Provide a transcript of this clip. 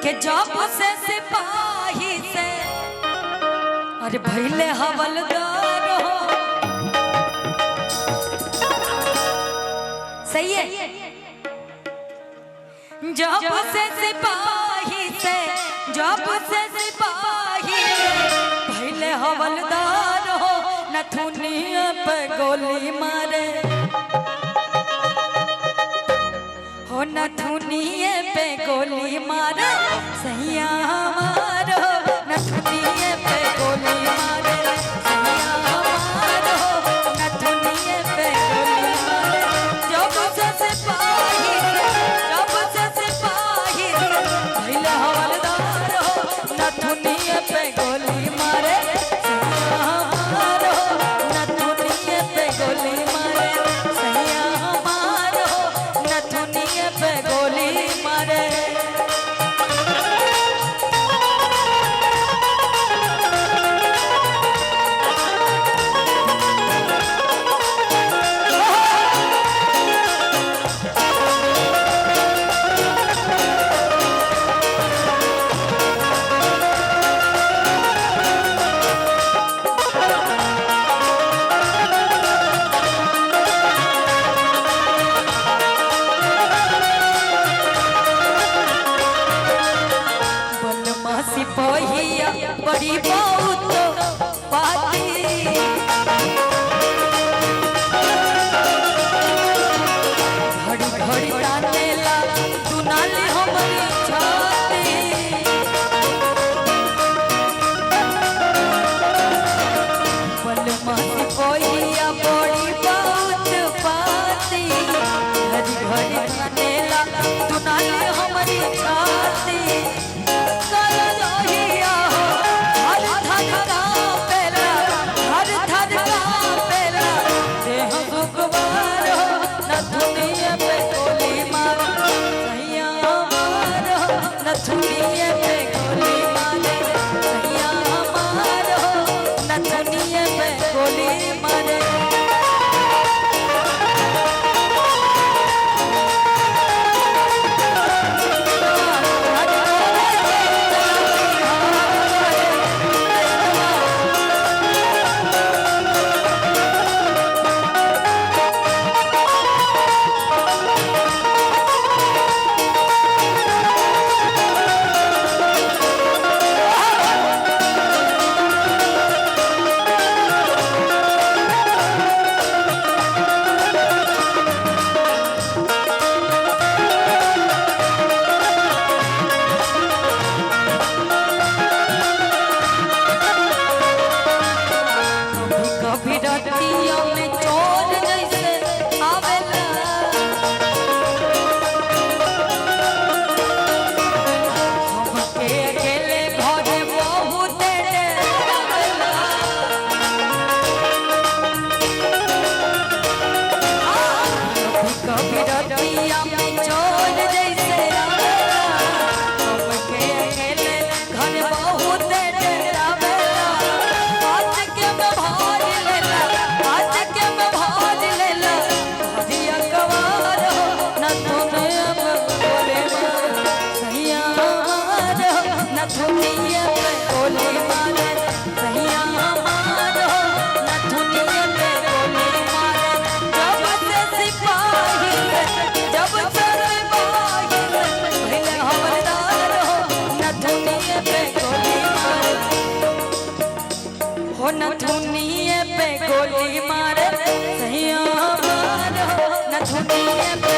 के जब से सिपाही से अरे भैले हवलदार हो। सही है। जब से सिपाही से जब से सिपाही भैले हवलदार हो नथुनिया पे गोली मारे हो नथुनिया पे गोली मारे सैया मारो नथुनिया पे गोली मारे सैया मारो नथुनिया पे गोली मारे। जब से सिपाही भैले हवलदार हो नथुनिया पे गोली मारे सैया मारो नथुनिया पे गोली मारे सैया मारो नथुनिया पे गोली मारे। सिपाहिया बड़ी बहुत बाती घड़ी घड़ी तानेला दुनाली हमारी छाती बलमा सिपाहिया बड़ी बहुत बाती घड़ी घड़ी तानेला दुनाली हमारी छाती। नथुनिया पे गोली मारे सैया मारो नथुनिया पे गोली मारे। नथुनिया पे गोली मारे सैया मारो नथुनिया पे गोली मारे। जब से सिपाही भैले हवलदार हो नथुनिया पे गोली मारे हो नथुनिया पे गोली मारे सैया मारो नथुनिया पे